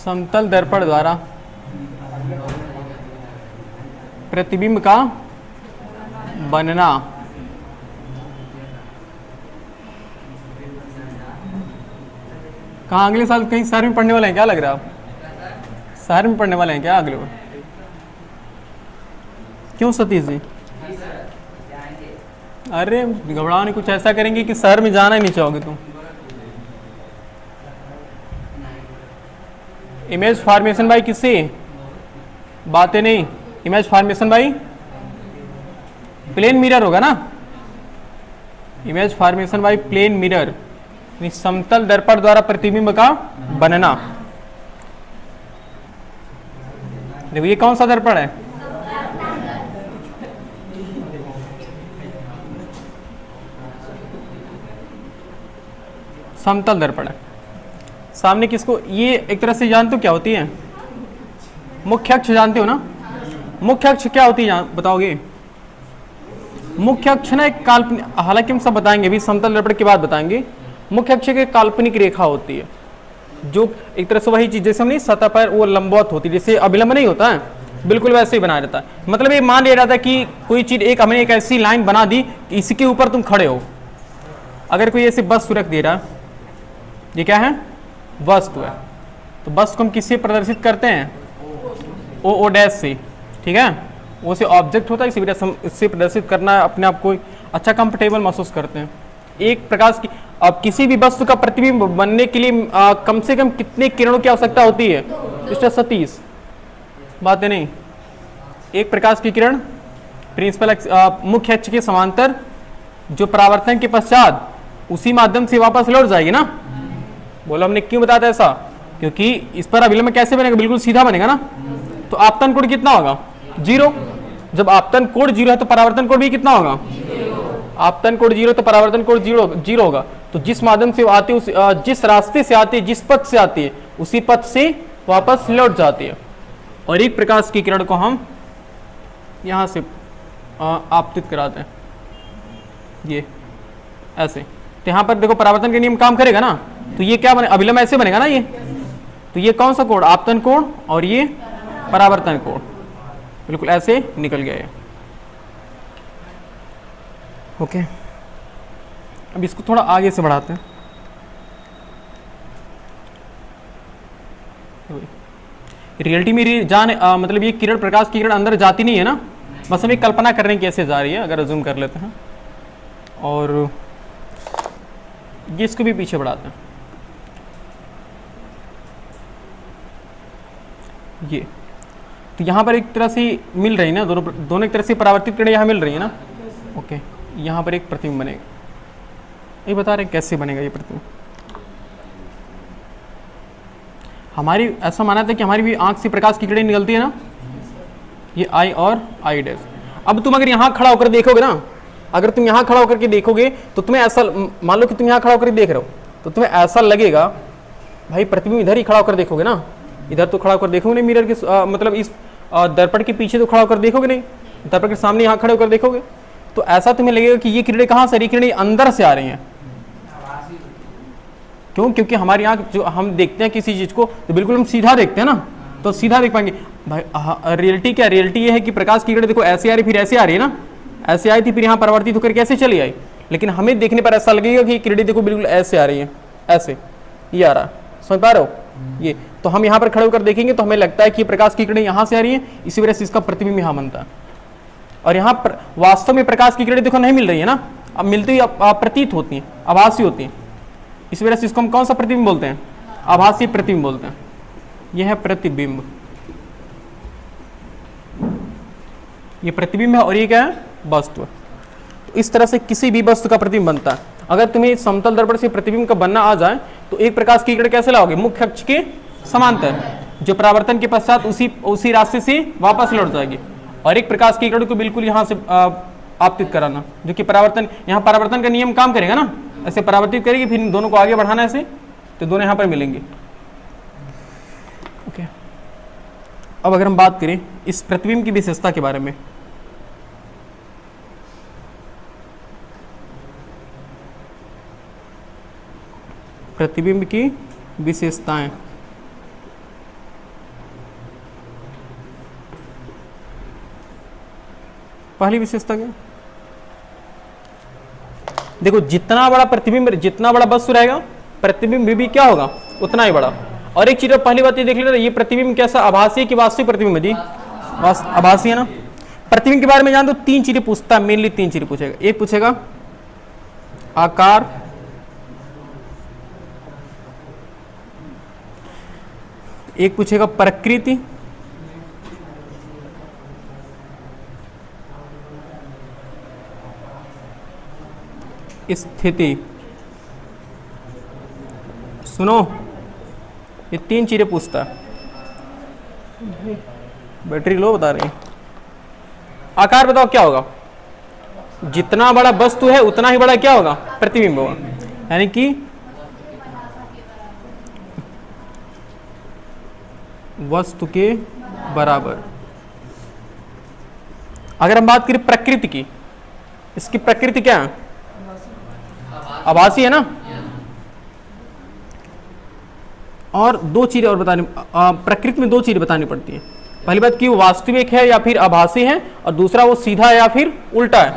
समतल दर्पण द्वारा प्रतिबिंब का बनना। कहाँ अगले साल कहीं शहर में पढ़ने वाले हैं क्या, लग रहा है आप शहर में पढ़ने वाले हैं क्या अगले बार? क्यों सतीश जी? अरे घबराओ नहीं, कुछ ऐसा करेंगे कि शहर में जाना ही नहीं चाहोगे तुम। इमेज फॉर्मेशन बाई किससे? बातें नहीं, image formation by plane mirror होगा ना। Image formation by plane mirror, समतल दर्पण द्वारा प्रतिबिंब का बनना। देखो ये कौन सा दर्पण है? समतल दर्पण है। सामने किसको, ये एक तरह से जानते हो क्या होती है? मुख्य अक्ष जानते हो ना? मुख्य अक्ष क्या होती है बताओगे? मुख्य अक्ष ना एक काल्पनिक, हालांकि हम सब बताएंगे अभी, समतल दर्पण के बाद बताएंगे। मुख्य अक्ष की काल्पनिक रेखा होती है जो एक तरह से वही चीज जैसे हमने सतह पर वो लंबवत होती है, जैसे अभिलंब नहीं होता है, बिल्कुल वैसे ही बनाया रहता है। मतलब ये मान लिया जाता है कि कोई चीज एक हमने एक ऐसी लाइन बना दी कि इसके ऊपर तुम खड़े हो। अगर कोई ऐसे वस्तु रख दे रहा, ये क्या है? वस्तु है। तो वस्तु को हम किससे प्रदर्शित करते हैं? ओ डैश से, ठीक है। वो से ऑब्जेक्ट होता है, इसी वजह से हम इससे प्रदर्शित करना अपने आप को अच्छा कंफर्टेबल महसूस करते हैं। एक प्रकाश की, अब किसी भी वस्तु का प्रतिबिंब बनने के लिए कम से कम कितने किरणों की आवश्यकता होती है मिस्टर सतीश? बातें नहीं। एक प्रकाश की किरण प्रिंसिपल मुख्य अक्ष के समांतर जो परावर्तन के पश्चात उसी माध्यम से वापस लौट जाएगी ना। बोलो हमने क्यों बताया था ऐसा? क्योंकि इस पर अभिलंब कैसे बनेगा? बिल्कुल सीधा बनेगा ना। तो आपतन कोण कितना होगा? 0। जब आपतन कोण 0 है तो परावर्तन कोण भी कितना होगा? आपतन कोण 0 तो परावर्तन कोण 0 होगा। तो जिस माध्यम से आती है, जिस रास्ते से आती है, जिस पथ से आती है, उसी पथ से वापस लौट जाती है। और एक प्रकाश की किरण को हम यहां से आपतित कराते हैं, ये ऐसे। तो यहां पर देखो परावर्तन का नियम काम करेगा ना। तो ये क्या बने? अभिलंब ऐसे बनेगा ना ये। तो ये कौन सा कोण? आपतन कोण, और ये परावर्तन कोण, बिल्कुल ऐसे निकल गया है। ओके, अब इसको थोड़ा आगे से बढ़ाते हैं। रियलिटी में मतलब ये किरण, प्रकाश की किरण अंदर जाती नहीं है ना, बस हम एक कल्पना कर रहे हैं कैसे जा रही है। अगर जूम कर लेते हैं और ये इसको भी पीछे बढ़ाते हैं, ये तो यहाँ पर एक तरह से मिल रही है ना, दोनों एक तरह से परावर्तित किरण यहाँ मिल रही है ना। ओके, यहाँ पर एक प्रतिबिंब बनेगा। ये बता रहे कैसे बनेगा ये प्रतिबिंब। हमारी ऐसा माना था कि हमारी भी आंख से प्रकाश की किरणें निकलती है ना, ये आई और आई डैश। अब तुम अगर यहाँ खड़ा होकर देखोगे ना, अगर तुम यहाँ खड़ा होकर के देखोगे तो तुम्हें ऐसा, मान लो कि तुम यहाँ खड़ा होकर देख रहे हो, तो तुम्हें ऐसा लगेगा भाई प्रतिबिंब इधर ही खड़ा होकर देखोगे ना, इधर तो खड़ा होकर देखोगे नहीं मिरर के, मतलब इस दर्पण के पीछे तो खड़ा होकर देखोगे नहीं, दर्पण के सामने यहाँ खड़े होकर देखोगे। तो ऐसा तुम्हें लगेगा कि ये किरणें कहाँ से आ रही, किरणें अंदर से आ रही हैं। क्यों? क्योंकि हमारी आंख, जो हम देखते हैं किसी चीज को तो बिल्कुल हम सीधा देखते हैं ना, तो सीधा देख पाएंगे भाई। रियलिटी क्या? रियलिटी ये है कि प्रकाश की किरणें देखो ऐसे आ रही, फिर ऐसे आ रही है ना, ऐसे आई थी, फिर यहाँ परिवर्तित होकर कैसे चली आई। लेकिन हमें देखने पर ऐसा लगेगा कि किरणें देखो बिल्कुल ऐसे आ रही है, ऐसे ये आ रहा है, समझ पा रहे हो ये। तो हम यहाँ पर खड़े होकर देखेंगे तो हमें लगता है कि प्रकाश की किरणें यहाँ से आ रही है, इसी वजह से इसका प्रतिबिंब यहाँ बनता है। और यहाँ पर वास्तव में प्रकाश की किरणें देखो नहीं मिल रही है ना, अब मिलती हुई प्रतीत होती हैं, आभासी होती हैं। इस वजह से इसको हम कौन सा प्रतिबिंब बोलते हैं? आभासी प्रतिबिंब बोलते हैं। यह है प्रतिबिंब, ये प्रतिबिंब है और ये क्या है? वस्तु। तो इस तरह से किसी भी वस्तु का प्रतिबिंब बनता है। अगर तुम्हें समतल दर्पण से प्रतिबिंब का बनना आ जाए तो एक प्रकाश की किरण कैसे लाओगे? मुख्य अक्ष के समांतर, जो परावर्तन के पश्चात उसी रास्ते से वापस लौट जाएगी। और एक प्रकाश की किरण को बिल्कुल यहाँ से आपतित कराना, जो कि परावर्तन, यहाँ परावर्तन का नियम काम करेगा ना, ऐसे परावर्तित करेगी, फिर इन दोनों को आगे बढ़ाना ऐसे, तो दोनों यहाँ पर मिलेंगे। ओके, अब अगर हम बात करें इस प्रतिबिंब की विशेषता के बारे में, प्रतिबिंब की विशेषताएं, पहली विशेषता क्या? देखो जितना बड़ा प्रतिबिंब, जितना बड़ा वस्तु रहेगा प्रतिबिंब भी क्या होगा उतना ही बड़ा। और एक चीज पहली बात ये देख लेना, ये प्रतिबिंब कैसा, आभासी है कि वास्तविक प्रतिबिंब है जी? आभासी है ना। प्रतिबिंब के बारे में जान दो, 3 चीजें पूछता है, मेनली 3 चीजें पूछेगा। एक पूछेगा आकार, एक पूछेगा प्रकृति, स्थिति। सुनो, ये 3 चीजें पूछता है। बैटरी लो बता रही है। आकार बताओ क्या होगा? जितना बड़ा वस्तु है उतना ही बड़ा क्या होगा प्रतिबिंब होगा, यानी कि वस्तु के बराबर। अगर हम बात करें प्रकृति की, इसकी प्रकृति क्या है? आभासी है ना। और 2 चीजें और बतानी, प्रकृति में 2 चीजें बतानी पड़ती है। पहली बात कि वो वास्तविक है या फिर आभासी है, और दूसरा वो सीधा है या फिर उल्टा है।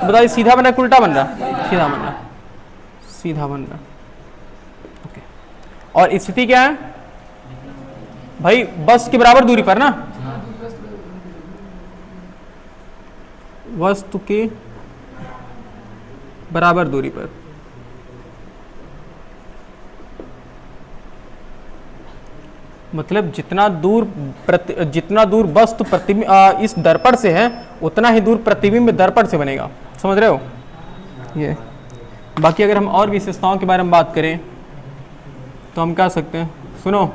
बताइए सीधा बन रहा है उल्टा बन रहा है? सीधा बन रहा है, सीधा बन रहा है। ओके। और स्थिति क्या है भाई? बस के बराबर दूरी पर ना, वस्तु के बराबर दूरी पर। मतलब जितना दूर वस्तु प्रतिबिंब इस दर्पण से है उतना ही दूर प्रतिबिंब दर्पण से बनेगा। समझ रहे हो ये? बाकी अगर हम और विशेषताओं के बारे में बात करें तो हम कह सकते हैं, सुनो,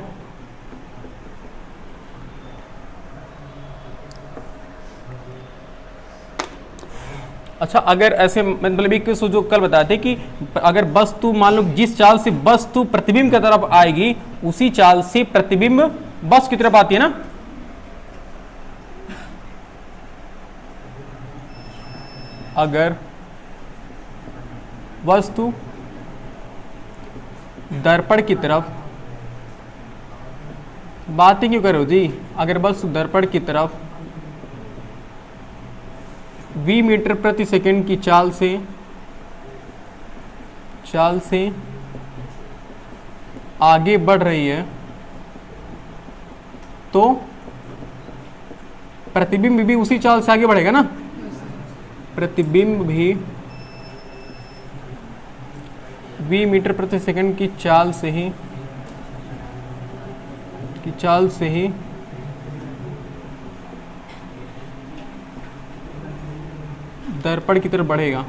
अच्छा अगर ऐसे मतलब एक जो कल बताए थे कि अगर वस्तु मान लो जिस चाल से वस्तु प्रतिबिंब की तरफ आएगी उसी चाल से प्रतिबिंब वस्तु की तरफ आती है ना। अगर वस्तु दर्पण की तरफ, बातें क्यों करो जी, अगर वस्तु दर्पण की तरफ 20 मीटर प्रति सेकंड की चाल से आगे बढ़ रही है तो प्रतिबिंब भी उसी चाल से आगे बढ़ेगा ना। प्रतिबिंब भी 20 मीटर प्रति सेकंड की चाल से ही दर्पण की तरफ बढ़ेगा,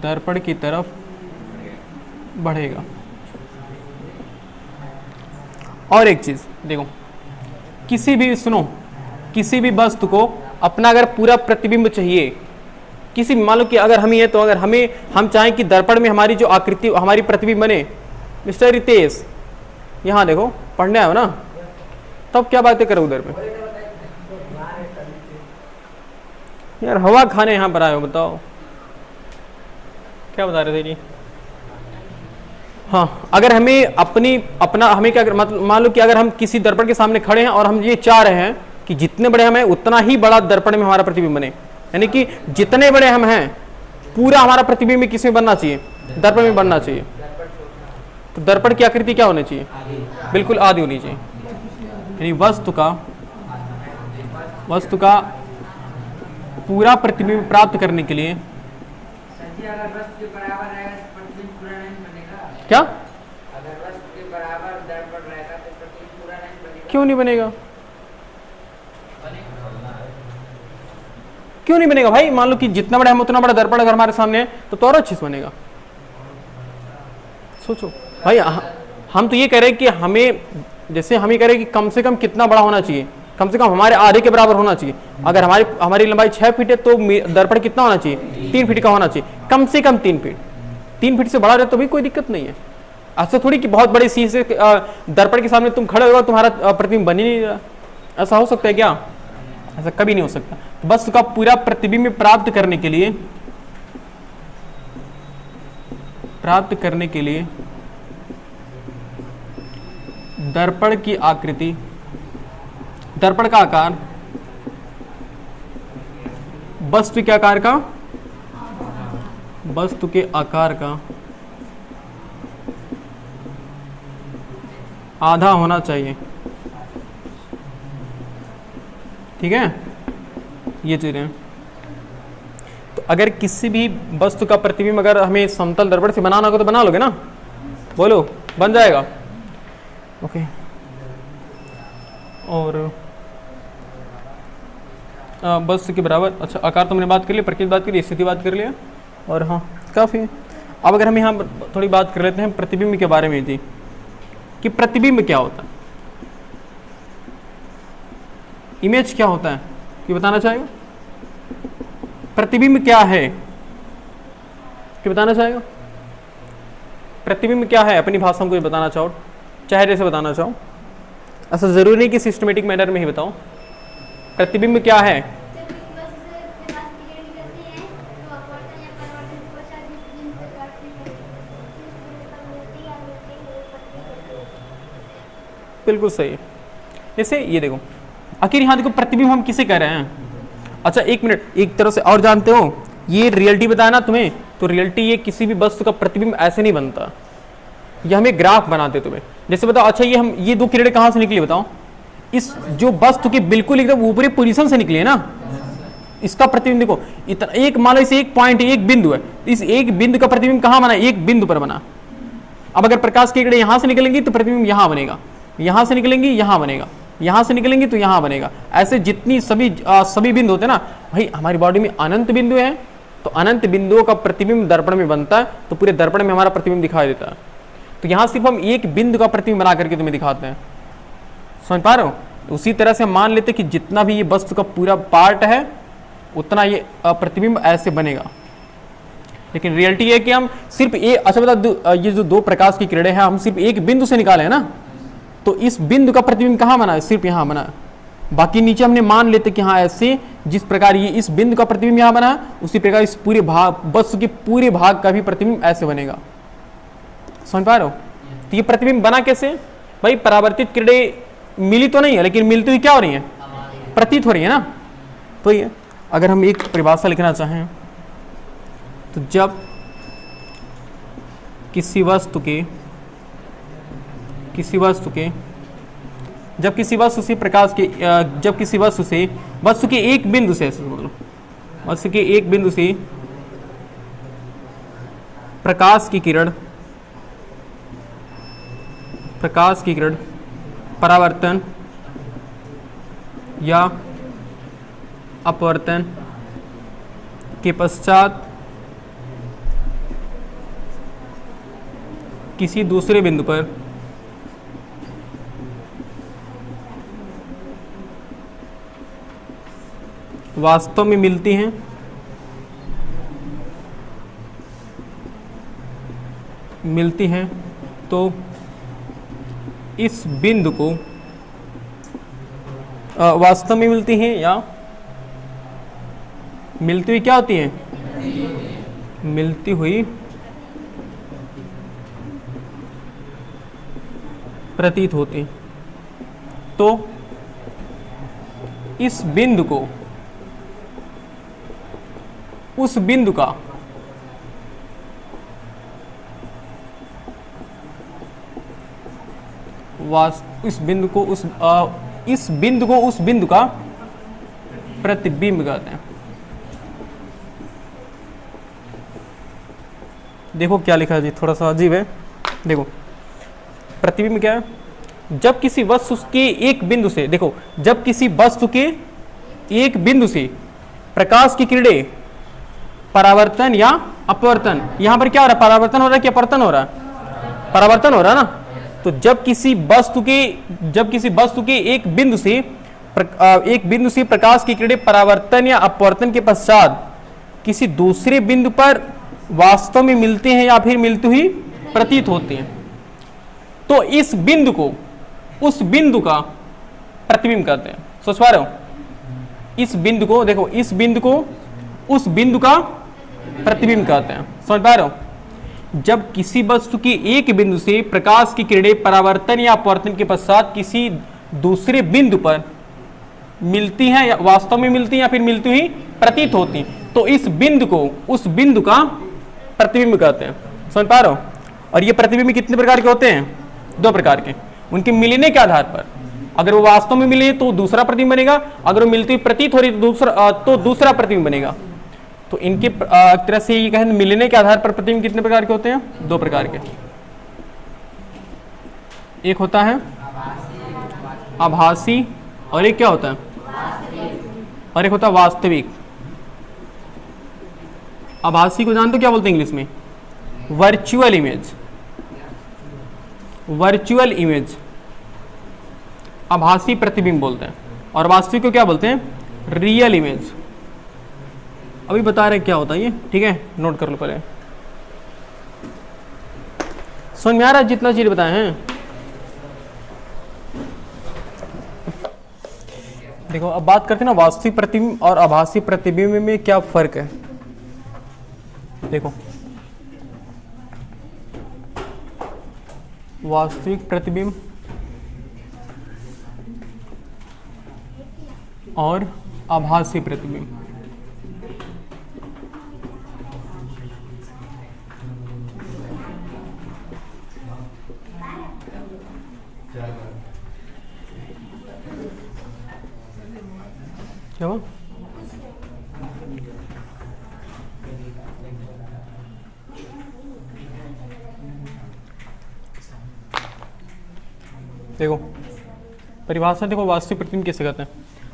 दर्पण की तरफ बढ़ेगा। और एक चीज देखो, किसी भी वस्तु को अपना अगर पूरा प्रतिबिंब चाहिए, किसी मान लो कि अगर हम ही है तो अगर हम चाहें कि दर्पण में हमारी जो आकृति हमारी प्रतिबिंब बने, मिस्टर रितेश यहाँ देखो पढ़ने आयो ना, तब क्या बातें करो उधर पे यार, हवा खाने यहाँ पर आए हो, बताओ क्या बता रहे थे जी? हाँ, अगर हमें हमें क्या मतलब मान लो कि अगर हम किसी दर्पण के सामने खड़े हैं और हम ये चाह रहे हैं कि जितने बड़े हम हैं उतना ही बड़ा दर्पण में हमारा प्रतिबिंब बने, यानी कि जितने बड़े हम हैं पूरा हमारा प्रतिबिंब किस में बनना चाहिए? दर्पण में बनना चाहिए। तो दर्पण की आकृति क्या होनी चाहिए? बिल्कुल आधी होनी चाहिए। यानी वस्तु का पूरा प्रतिबिंब प्राप्त करने के लिए अगर वस्तु के बराबर रहेगा तो प्रतिबिंब पूरा नहीं बनेगा। क्या? अगर वस्तु के बराबर दर्पण रहेगा तो प्रतिबिंब पूरा नहीं बनेगा। क्यों नहीं बनेगा? क्यों नहीं बनेगा भाई? मान लो कि जितना बड़ा हम उतना बड़ा दर्पण अगर हमारे सामने है तो और अच्छे से बनेगा। सोचो भाई, हम तो ये कह रहे हैं कि हमें जैसे हम ये कह रहे हैं कि कम से कम कितना बड़ा होना चाहिए, कम से कम हमारे आधे के बराबर होना चाहिए। अगर हमारी लंबाई 6 फीट है तो दर्पण कितना होना चाहिए? 3 फीट का होना चाहिए, कम से कम 3 फीट। 3 फीट से बड़ा रहे तो भी कोई दिक्कत नहीं है। ऐसा थोड़ी कि बहुत बड़े शीशे दर्पण के सामने तुम खड़े हो तुम्हारा प्रतिबिंब बन ही नहीं रहा, ऐसा हो सकता है क्या? ऐसा कभी नहीं हो सकता। वस्तु का पूरा प्रतिबिंब प्राप्त करने के लिए दर्पण की आकृति, दर्पण का आकार वस्तु के आकार का, वस्तु के आकार का आधा होना चाहिए। ठीक है, ये चीजें। तो अगर किसी भी वस्तु का प्रतिबिंब अगर हमें समतल दर्पण से बनाना होगा तो बना लोगे ना, बोलो बन जाएगा। ओके, और वस्तु के बराबर, अच्छा आकार तो मैंने बात कर लिया, प्रकृति बात कर लिया, स्थिति बात कर लिया, और हाँ काफ़ी। अब अगर हम यहाँ थोड़ी बात कर लेते हैं प्रतिबिंब के बारे में जी, कि प्रतिबिंब क्या होता है, इमेज क्या होता है, कि बताना चाहेगा? प्रतिबिंब क्या है, कि बताना चाहेगा? प्रतिबिंब क्या है, अपनी भाषा में कुछ बताना चाहो, चेहरे से बताना चाहो, ऐसा जरूरी नहीं कि सिस्टमेटिक मैनर में ही बताओ। प्रतिबिंब क्या है? बिल्कुल सही है। जैसे ये देखो, आखिर यहाँ देखो प्रतिबिंब हम किसे कह रहे हैं? अच्छा एक मिनट, एक तरह से और जानते हो, ये रियलिटी बताया ना तुम्हें, तो रियलिटी ये किसी भी वस्तु का प्रतिबिंब ऐसे नहीं बनता, ये हमें ग्राफ बनाते तुम्हें। जैसे बताओ, अच्छा ये दो किरणें कहाँ से निकली बताओ? इस जो वस्तु के बिल्कुल एकदम ऊपरी पोजीशन से निकली है ना, इसका प्रतिबिंब देखो इतना, एक मान लो इसे एक पॉइंट, एक बिंदु है, इस एक बिंदु का प्रतिबिंब कहाँ बना? एक बिंदु पर बना। अब अगर प्रकाश की किरणें यहां से निकलेंगी तो प्रतिबिंब यहां बनेगा, यहां से निकलेंगी यहां बनेगा, यहां से निकलेंगी तो यहां बनेगा। ऐसे जितनी सभी बिंदु होते हैं ना भाई, हमारी बॉडी में अनंत बिंदु है, तो अनंत बिंदुओं का प्रतिबिंब दर्पण में बनता है, तो पूरे दर्पण में हमारा प्रतिबिंब दिखाई देता है। तो यहां सिर्फ हम एक बिंदु का प्रतिबिंब बना करके तुम्हें दिखाते हैं, समझ पा रहे हो? उसी तरह से हम मान लेते कि जितना भी ये वस्तु का पूरा पार्ट है उतना ये प्रतिबिंब ऐसे बनेगा। लेकिन रियलिटी है कि हम सिर्फ अच्छा बता, ये जो दो प्रकाश की किरणें हैं हम सिर्फ एक बिंदु से निकाले हैं ना, तो इस बिंदु का प्रतिबिंब कहाँ बना है? सिर्फ यहाँ बना है। बाकी नीचे हमने मान लेते कि हाँ ऐसे जिस प्रकार ये इस बिंदु का प्रतिबिंब यहाँ बना है, उसी प्रकार इस पूरे भाग, वस्तु के पूरे भाग का भी प्रतिबिंब ऐसे बनेगा। समझ पा रहे हो? तो ये प्रतिबिंब बना कैसे भाई? परावर्तित किरणें मिली तो नहीं है, लेकिन मिलती हुई क्या हो रही है? प्रतीत हो रही है ना। तो ये अगर हम एक परिभाषा लिखना चाहें तो जब किसी वस्तु से प्रकाश के, जब किसी वस्तु के एक बिंदु से, वस्तु के एक बिंदु से प्रकाश की किरण परावर्तन या अपवर्तन के पश्चात किसी दूसरे बिंदु पर वास्तव में मिलती हैं, तो इस बिंदु को वास्तव में मिलती हैं या मिलती हुई क्या होती है? मिलती हुई प्रतीत होती। तो इस बिंदु को उस बिंदु का इस बिंदु को उस बिंदु का प्रतिबिंब कहते हैं। देखो क्या लिखा है जी, थोड़ा सा अजीब है। देखो प्रतिबिंब क्या है? जब किसी वस्तु के एक बिंदु से, देखो जब किसी वस्तु के एक बिंदु से प्रकाश की किरणें परावर्तन या अपवर्तन, यहां पर क्या हो रहा है? परावर्तन हो रहा है कि अपवर्तन हो रहा है? परावर्तन हो रहा है ना। तो जब किसी वस्तु के एक बिंदु से प्रकाश की किरणें परावर्तन या अपवर्तन के पश्चात किसी दूसरे बिंदु पर वास्तव में मिलते हैं या फिर मिलती हुई प्रतीत होते हैं, तो इस बिंदु को उस बिंदु का प्रतिबिंब कहते हैं। सोच पा रहे हो? इस बिंदु को, देखो इस बिंदु को उस बिंदु का प्रतिबिंब कहते हैं। समझ पा रहे हो? जब किसी वस्तु के एक बिंदु से प्रकाश की किरणें परावर्तन या अपवर्तन के पश्चात किसी दूसरे बिंदु पर मिलती हैं या वास्तव में मिलती हैं या फिर मिलती हुई प्रतीत होती हैं, तो इस बिंदु को, उस बिंदु का प्रतिबिंब कहते हैं। समझ पा रहे हो? और ये प्रतिबिंब कितने प्रकार के होते हैं? 2 प्रकार के। उनके मिलने के आधार पर, अगर वो वास्तव में मिले तो दूसरा प्रतिबिंब बनेगा, अगर वो मिलती हुई प्रतीत हो रही तो दूसरा प्रतिबिंब बनेगा। तो इनके एक तरह से ये कहें मिलने के आधार पर प्रतिबिंब कितने प्रकार के होते हैं? 2 प्रकार के। एक होता है आभासी और एक क्या होता है? और एक होता है वास्तविक। आभासी को जानते हो क्या बोलते हैं इंग्लिश में? Virtual image. वर्चुअल इमेज आभासी प्रतिबिंब बोलते हैं, और वास्तविक को क्या बोलते हैं? Real image. अभी बता रहे क्या होता है ये, ठीक है? नोट कर लो पहले। समझ में आ रहा है जितना चीज बताए हैं? देखो अब बात करते हैं ना वास्तविक प्रतिबिंब और आभासी प्रतिबिंब में क्या फर्क है। देखो वास्तविक प्रतिबिंब और आभासी प्रतिबिंब, क्या हुआ? देखो परिभाषा देखो वास्तविक प्रतिबिंब कैसे कहते हैं।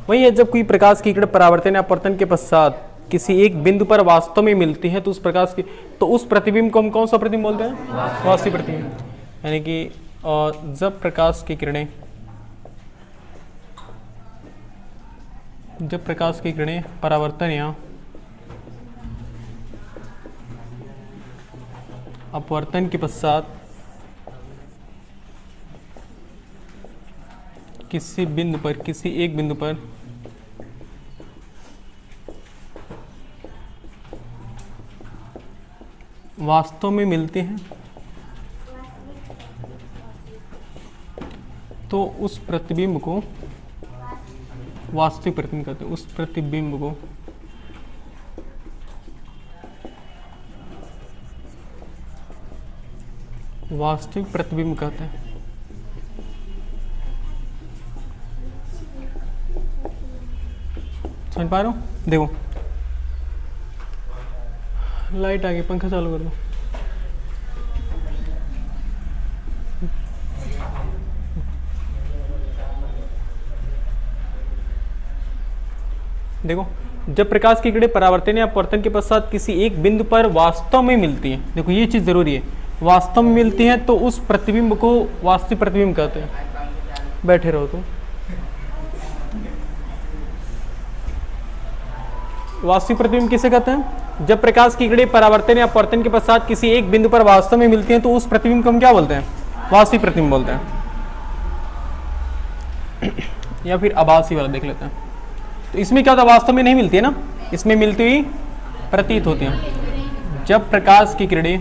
वही है जब कोई प्रकाश की किरण परावर्तन या अपवर्तन के पश्चात किसी एक बिंदु पर वास्तव में मिलती है तो उस प्रकाश की, तो उस प्रतिबिंब को हम कौन सा प्रतिबिंब बोलते हैं? वास्तविक प्रतिबिंब। यानी कि जब प्रकाश की किरणें परावर्तन या अपवर्तन के पश्चात किसी एक बिंदु पर वास्तव में मिलते हैं तो उस प्रतिबिंब को वास्तविक प्रतिबिंब कहते हैं। उस प्रतिबिंब को वास्तविक प्रतिबिंब कहते हैं। समझ पा रहे हो? देखो लाइट आ गई, पंखा चालू कर दो। देखो जब प्रकाश की किरणें परावर्तन या अपवर्तन के पश्चात किसी एक बिंदु पर वास्तव में मिलती हैं, देखो ये चीज जरूरी है, वास्तव में मिलती हैं तो उस प्रतिबिंब को वास्तविक प्रतिबिंब कहते हैं। बैठे रहो तुम। वास्तविक प्रतिबिंब किसे कहते हैं? जब प्रकाश की किरणें परावर्तन या अपवर्तन के पश्चात किसी एक बिंदु पर वास्तव में मिलती हैं तो उस प्रतिबिंब को हम क्या बोलते हैं? वास्तविक प्रतिबिंब बोलते हैं। या फिर आभासी वाला देख लेते हैं। तो इसमें क्या होता है? वास्तव में नहीं मिलती है ना, इसमें मिलती हुई प्रतीत होती हैं। जब प्रकाश की किरणें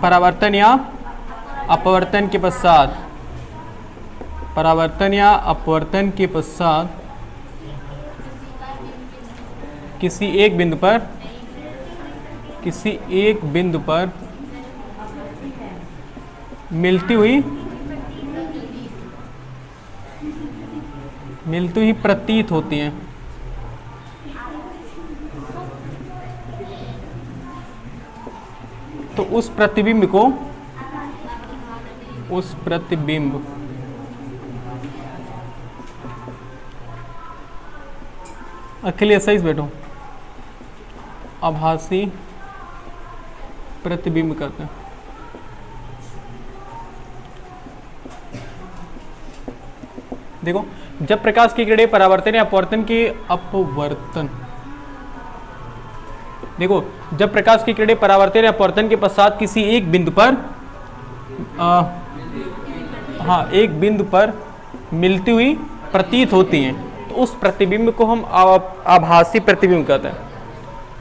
परावर्तन या अपवर्तन के पश्चात किसी एक बिंदु पर मिलती हुई प्रतीत होती हैं, तो उस प्रतिबिंब अकेले सही से बैठो, आभासी प्रतिबिंब कहते हैं। देखो जब प्रकाश की किरणें परावर्तन या अपवर्तन के पश्चात किसी एक बिंदु पर मिलती हुई प्रतीत होती हैं तो उस प्रतिबिंब को हम आभासी प्रतिबिंब कहते हैं।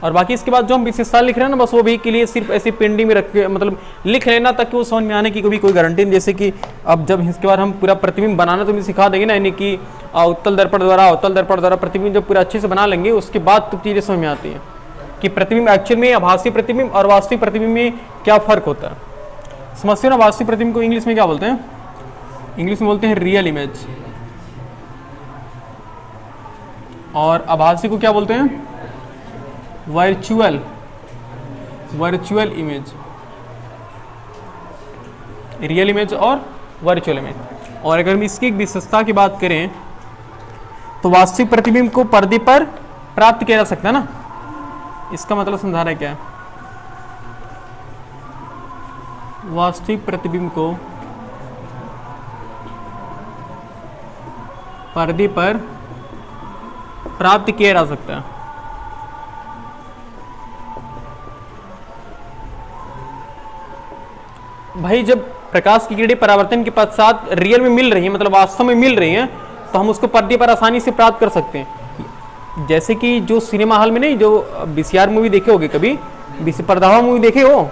और बाकी इसके बाद जो हम विशेषता लिख रहे हैं ना, बस वो भी के लिए सिर्फ ऐसे पेंडिंग में रख के मतलब लिख लेना, ताकि वो समझ में आने की कभी कोई गारंटी नहीं। जैसे कि अब जब इसके बाद हम पूरा प्रतिबिंब बनाना तो भी सिखा देंगे ना, यानी कि उत्तल दर्पण द्वारा प्रतिबिंब जब पूरा अच्छे से बना लेंगे, उसके बाद तो चीज़ें समझ में आती है कि प्रतिबिंब एक्चुअल में आभासी प्रतिबिंब और वास्तविक प्रतिबिंब में क्या फ़र्क होता है। समझते हो ना, वास्तविक प्रतिबिंब को इंग्लिश में क्या बोलते हैं? इंग्लिश में बोलते हैं रियल इमेज, और आभासी को क्या बोलते हैं? Virtual image. रियल इमेज और वर्चुअल इमेज। और अगर हम इसकी विशेषता की बात करें तो वास्तविक प्रतिबिंब को पर्दे पर प्राप्त किया जा सकता है ना, इसका मतलब समझा रहा है क्या है? वास्तविक प्रतिबिंब को पर्दे पर प्राप्त किया जा सकता है। भाई जब प्रकाश की किरणें परावर्तन के पश्चात रियल में मिल रही है, मतलब वास्तव में मिल रही हैं, तो हम उसको पर्दे पर आसानी से प्राप्त कर सकते हैं। जैसे कि जो सिनेमा हॉल में नहीं, जो VCR मूवी देखे होगे कभी, पर्दा मूवी देखे हो,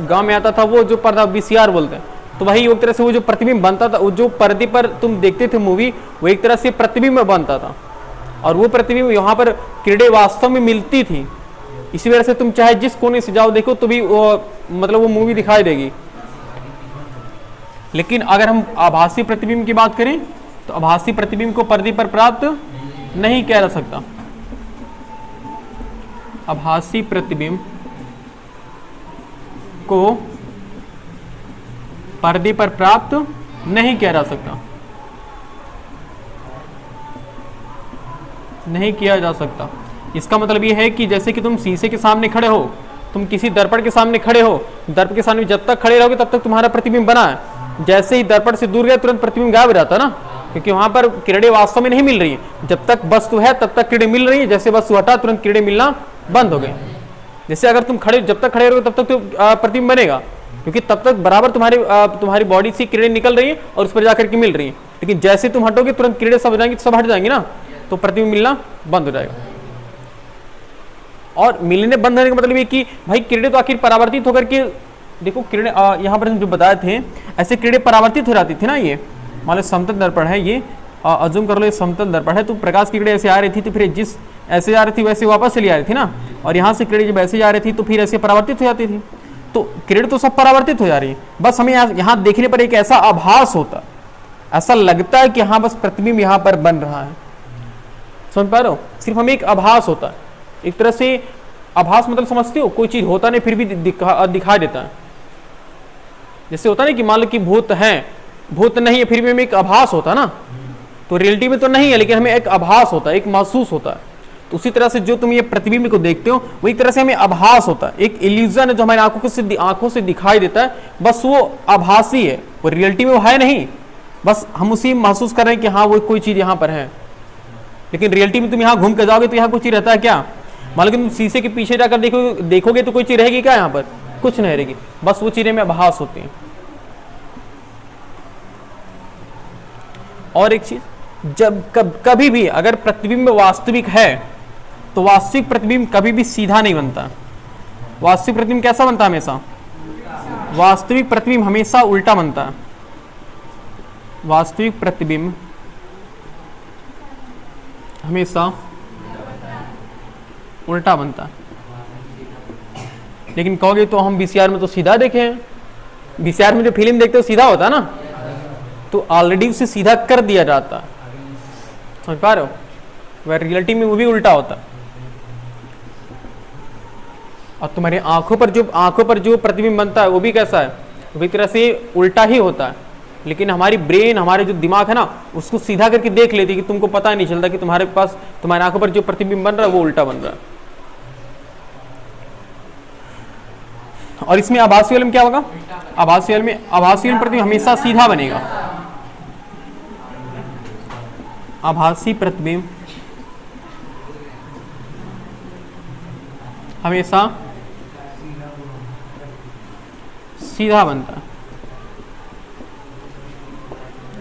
गांव में आता था वो जो पर्दा VCR बोलते हैं, तो भाई एक तरह से वो जो प्रतिबिंब बनता था, वो जो पर्दे पर तुम देखते थे मूवी, वो एक तरह से प्रतिबिंब बनता था, और वो प्रतिबिंब यहाँ पर किरणें वास्तव में मिलती थी। इसी वजह से तुम चाहे जिस कोने से जाओ देखो तो भी वो मतलब वो मूवी दिखाई देगी। लेकिन अगर हम आभासी प्रतिबिंब की बात करें तो आभासी प्रतिबिंब को पर्दे पर प्राप्त नहीं किया जा सकता। आभासी प्रतिबिंब को पर्दे पर प्राप्त नहीं किया जा सकता, नहीं किया जा सकता। इसका मतलब ये है कि जैसे कि तुम शीशे के सामने खड़े हो, तुम किसी दर्पण के सामने खड़े हो, दर्पण के सामने जब तक खड़े रहोगे तब तक तुम्हारा प्रतिबिंब बना है। जैसे ही दर्पण से दूर गए तुरंत प्रतिबिंब गायब हो जाता है ना, क्योंकि वहां पर किरणें वास्तव में नहीं मिल रही है। जब तक वस्तु है तब तक किरणें मिल रही है, जैसे वस्तु हटा तुरंत किरणें मिलना बंद हो गए। जैसे अगर तुम खड़े जब तक खड़े रहोगे तब तक तो प्रतिबिंब बनेगा, क्योंकि तब तक बराबर तुम्हारी बॉडी से किरणें निकल रही है और उस पर जाकर के मिल रही है। लेकिन जैसे तुम हटोगे तुरंत किरणें सब जाएंगी, सब हट जाएंगी ना, तो प्रतिबिंब मिलना बंद हो जाएगा। और मिलने बंद होने का मतलब ये कि भाई किरणें तो आखिर परावर्तित होकर के, देखो किरणें यहाँ पर जो बताए थे ऐसे किरणें परावर्तित हो जाती थी ना। ये मान लो समतल दर्पण है, ये अजूम कर लो ये समतल दर्पण है, तो प्रकाश की किरणें ऐसे आ रही थी, तो फिर जिस ऐसे जा रही थी वैसे वापस चली आ रही थी ना, और यहाँ से किरणें जब ऐसे जा रही थी तो फिर ऐसे परावर्तित हो जाती थी। तो किरणें तो सब परावर्तित हो जा रही है, बस हमें यहाँ देखने पर एक ऐसा आभास होता, ऐसा लगता है कि हाँ बस प्रतिबिंब यहाँ पर बन रहा है। समझ पा रहे हो? सिर्फ हमें एक आभास होता है, एक तरह से आभास मतलब समझते हो, कोई चीज होता नहीं फिर भी दिखाई देता है। जैसे होता नहीं कि मान लो कि भूत है, भूत नहीं है फिर भी हमें एक आभास होता है ना, तो रियलिटी में तो नहीं है लेकिन हमें एक आभास होता है, एक महसूस होता है। तो उसी तरह से जो तुम ये प्रतिबिंब को देखते हो वही तरह से हमें आभास होता है, एक इल्यूजन है जो हमारी आंखों से दिखाई देता है, बस वो आभासी है, वो रियलिटी में वो है नहीं, बस हम उसी महसूस कर रहे हैं कि हाँ वो कोई चीज यहाँ पर है। लेकिन रियलिटी में तुम यहाँ घूम कर जाओगे तो यहाँ कोई चीज रहता है क्या? मान लो कि तुम शीशे के पीछे जाकर देखोगे तो कोई चीज रहेगी क्या? यहाँ पर कुछ नहीं रहेगी, बस वो चीजें में आभास होती हैं। और एक चीज, जब कभी भी अगर प्रतिबिंब वास्तविक है तो वास्तविक प्रतिबिंब कभी भी सीधा नहीं बनता। वास्तविक प्रतिबिंब कैसा बनता है? हमेशा वास्तविक प्रतिबिंब हमेशा उल्टा बनता है। वास्तविक प्रतिबिंब हमेशा उल्टा बनता है। लेकिन कहोगे तो हम VCR में तो सीधा देखे हैं, VCR में जो फिल्म देखते हो सीधा होता है ना, तो ऑलरेडी उसे सीधा कर दिया जाता है। समझ पा रहे हो? वह रियलिटी में वो भी उल्टा होता है। और तुम्हारी आंखों पर जो प्रतिबिंब बनता है वो भी कैसा है? वो भी तरह से उल्टा ही होता है। लेकिन हमारी ब्रेन, हमारे जो दिमाग है ना, उसको सीधा करके देख लेती है कि तुमको पता नहीं चलता कि तुम्हारे पास तुम्हारी आंखों पर जो प्रतिबिंब बन रहा है वो उल्टा बन रहा है। और इसमें आभासी वाले में क्या होगा? आभासी वाले प्रतिबिंब हमेशा सीधा बनेगा। आभासी प्रतिबिंब हमेशा सीधा बनता है।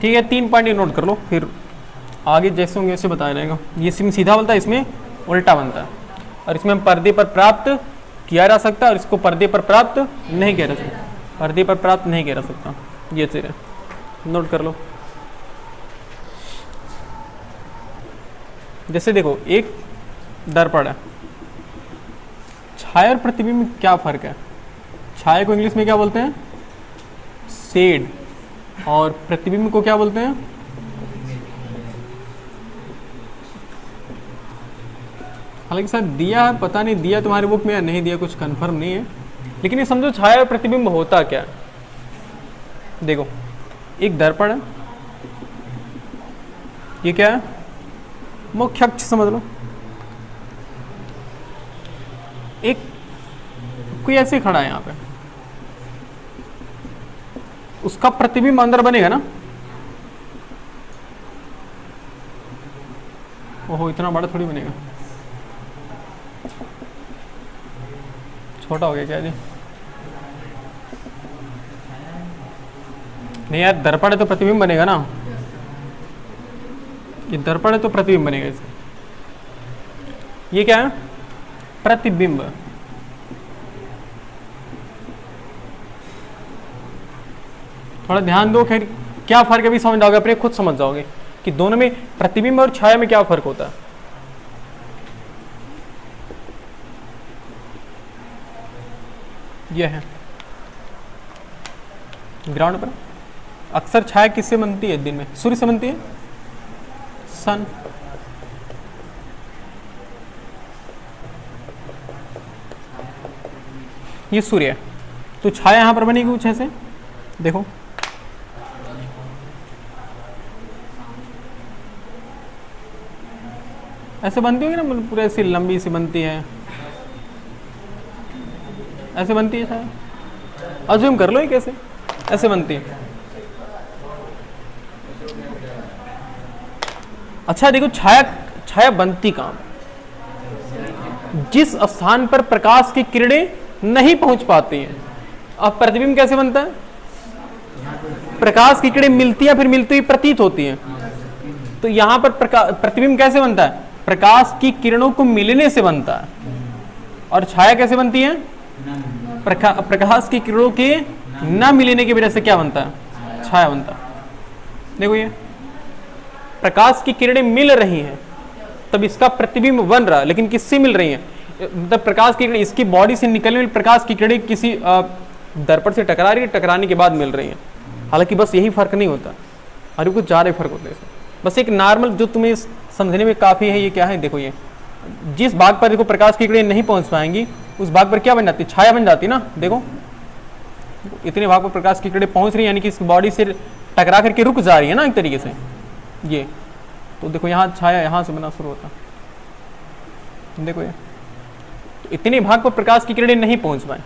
ठीक है, 3 पॉइंट नोट कर लो, फिर आगे जैसे होंगे वैसे बताया जाएगा। ये इसमें सीधा बनता है, इसमें उल्टा बनता है। और इसमें हम पर्दे पर प्राप्त किया जा सकता है और इसको पर्दे पर प्राप्त नहीं किया जा सकता, पर्दे पर प्राप्त नहीं किया जा सकता। ये चीज़ है, नोट कर लो। जैसे देखो एक दर्पण है, छाया और प्रतिबिंब में क्या फर्क है? छाया को इंग्लिश में क्या बोलते हैं? शेड। और प्रतिबिंब को क्या बोलते हैं? हालांकि शायद दिया है, पता नहीं दिया तुम्हारे बुक में या नहीं दिया, कुछ कंफर्म नहीं है, लेकिन ये समझो छाया और प्रतिबिंब होता क्या है। देखो एक दर्पण है, ये क्या है? मुख्य अक्ष समझ लो। एक कोई ऐसे खड़ा है यहाँ पे, उसका प्रतिबिंब अंदर बनेगा ना। ओहो इतना बड़ा थोड़ी बनेगा, छोटा हो गया क्या जी? नहीं यार, दर्पण है तो प्रतिबिंब बनेगा ना, ये दर्पण है तो प्रतिबिंब बनेगा इसका। ये क्या है? प्रतिबिंब। थोड़ा ध्यान दो, खैर क्या फर्क है अभी समझ जाओगे, अपने खुद समझ जाओगे कि दोनों में, प्रतिबिंब और छाया में क्या फर्क होता है। यह है ग्राउंड पर अक्सर छाया किससे बनती है? दिन में सूर्य से बनती है, सन। ये सूर्य है, तो छाया यहां पर बनेगी कुछ ऐसे, देखो ऐसे बनती होगी ना, मतलब पूरे ऐसी लंबी सी बनती है, ऐसे बनती है छाया। अज्यूम कर लो ये कैसे ऐसे बनती है। अच्छा देखो छाया, छाया बनती कहाँ? जिस स्थान पर प्रकाश की किरणें नहीं पहुंच पाती हैं। अब प्रतिबिंब कैसे बनता है? प्रकाश की किरणें मिलती हैं, फिर मिलती हुई प्रतीत होती हैं। तो यहां पर प्रतिबिंब कैसे बनता है? प्रकाश की किरणों को मिलने से बनता है। और छाया कैसे बनती है? प्रकाश की किरणों के न मिलने की वजह से क्या बनता है? छाया बनता है। देखो ये प्रकाश की किरणें मिल रही हैं तब इसका प्रतिबिंब बन रहा है, लेकिन किससे मिल रही हैं? मतलब प्रकाश की किरणें इसकी बॉडी से निकलने वाली प्रकाश की किरणें किसी दर्पण से टकरा रही है, टकराने के बाद मिल रही हैं। हालांकि बस यही फर्क नहीं होता, और कुछ ज़्यादा फर्क होता है। बस एक नॉर्मल जो तुम्हें समझने में काफ़ी है, ये क्या है? देखो ये जिस भाग पर देखो प्रकाश की किरणें नहीं पहुंच पाएंगी, उस भाग पर क्या बन जाती है? छाया बन जाती है ना। देखो इतने भाग पर प्रकाश की किरणें पहुंच रही है, यानी कि इस बॉडी से टकरा करके रुक जा रही है ना एक तरीके से। ये तो देखो यहाँ छाया यहाँ से बना शुरू होता, देखो ये तो इतने भाग पर प्रकाश की किरणें नहीं पहुंच पाए,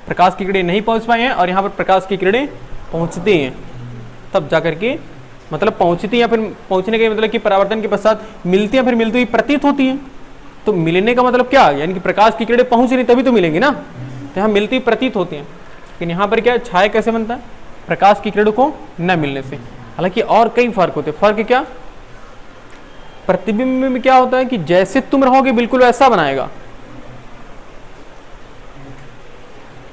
प्रकाश की किरणें नहीं पहुंच पाए हैं, और यहाँ पर प्रकाश की किरणें पहुंचती हैं, तब जाकर के मतलब पहुंचती हैं, फिर पहुंचने के मतलब कि परावर्तन के पश्चात मिलती हैं, फिर मिलती हुई प्रतीत होती हैं। तो मिलने का मतलब क्या? यानी कि प्रकाश की किरणें पहुंच रही तभी तो मिलेंगी ना, तो यहाँ मिलती हुई प्रतीत होती हैं। लेकिन यहाँ पर क्या है? छाया कैसे बनता है? प्रकाश की किरणों को न मिलने से। हालांकि और कई फर्क होते हैं। फर्क क्या? प्रतिबिंब में क्या होता है कि जैसे तुम रहोगे बिल्कुल वैसा बनाएगा,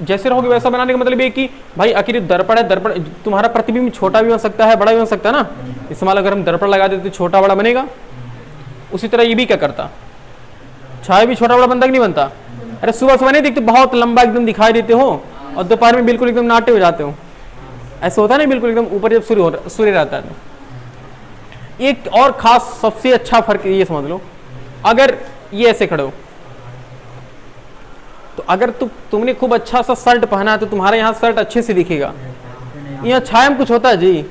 जैसे रहोगे वैसा बनाने का मतलब ये कि भाई आखिर दर्पण है, दर्पण तुम्हारा प्रतिबिंब छोटा भी बन सकता है, बड़ा भी बन सकता है ना। इस्तेमाल अगर हम दर्पण लगा देते तो छोटा बड़ा बनेगा, उसी तरह ये भी क्या करता? छाया भी छोटा बड़ा बनता कि नहीं बनता? अरे सुबह सुबह नहीं देखते बहुत लंबा एकदम दिखाई देते हो, और दोपहर में बिल्कुल एकदम नाटे हो जाते हो, ऐसा होता है ना बिल्कुल एकदम ऊपर जब सूर्य रहता है। तो एक और खास सबसे अच्छा फर्क ये समझ लो, अगर ये ऐसे खड़े हो तो अगर तुमने खूब अच्छा सा शर्ट पहना है तो तुम्हारा यहाँ शर्ट अच्छे से दिखेगा। यहाँ छाया में कुछ होता है जी,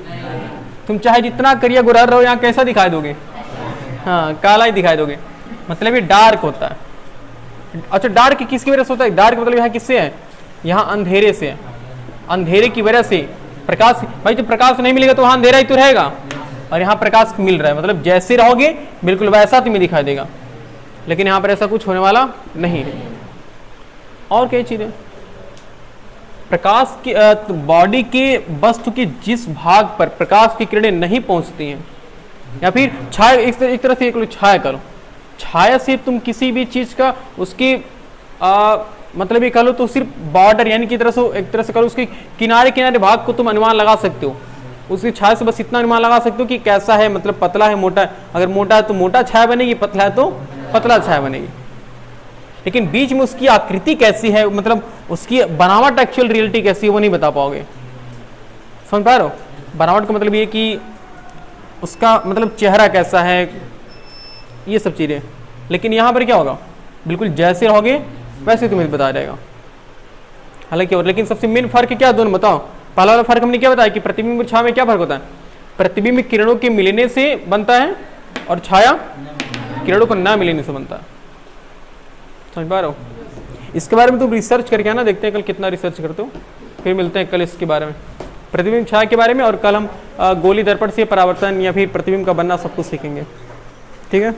तुम चाहे जितना करिया गुरार रहो यहाँ कैसा दिखाई दोगे? हाँ काला ही दिखाई दोगे, मतलब ये डार्क होता है। अच्छा डार्क किसकी वजह से होता है? डार्क मतलब यहाँ किससे है? यहाँ अंधेरे से है। अंधेरे की वजह से प्रकाश, भाई तो प्रकाश नहीं मिलेगा तो वहाँ अंधेरा ही तो रहेगा, और यहाँ प्रकाश मिल रहा है, मतलब जैसे रहोगे बिल्कुल वैसा तुम्हें दिखाई देगा। लेकिन यहाँ पर ऐसा कुछ होने वाला नहीं है। और कई चीजें, प्रकाश की बॉडी के वस्तु के जिस भाग पर प्रकाश की किरणें नहीं पहुंचती हैं, या फिर छाया एक तरह से एक छाया करो, छाया से तुम किसी भी चीज का उसकी मतलब ये कह लो तो सिर्फ बॉर्डर यानी कि तरह से एक तरह से कह लो उसके किनारे किनारे भाग को तुम अनुमान लगा सकते हो। उसकी छाया से बस इतना अनुमान लगा सकते हो कि कैसा है, मतलब पतला है मोटा है। अगर मोटा है तो मोटा छाया बनेगी, पतला है तो पतला छाया बनेगी। लेकिन बीच में उसकी आकृति कैसी है, मतलब उसकी बनावट एक्चुअल रियलिटी कैसी है वो नहीं बता पाओगे। समझ पा रहे हो? बनावट का मतलब ये कि उसका मतलब चेहरा कैसा है, ये सब चीजें। लेकिन यहाँ पर क्या होगा, बिल्कुल जैसे रहोगे वैसे तुम्हें बताया जाएगा। हालांकि और लेकिन सबसे मेन फर्क क्या दोनों बताओ। पहला वाला फर्क हमने क्या बताया कि प्रतिबिंब और छाया में क्या फर्क होता है। प्रतिबिंब किरणों के मिलने से बनता है और छाया किरणों को ना मिलने से बनता है। समझ पा रहे हो? इसके बारे में तुम रिसर्च करके आना, देखते हैं कल कितना रिसर्च करते हो। फिर मिलते हैं कल इसके बारे में, प्रतिबिंब छाया के बारे में। और कल हम गोली दर्पण से परावर्तन या फिर प्रतिबिंब का बनना सब कुछ सीखेंगे। ठीक है।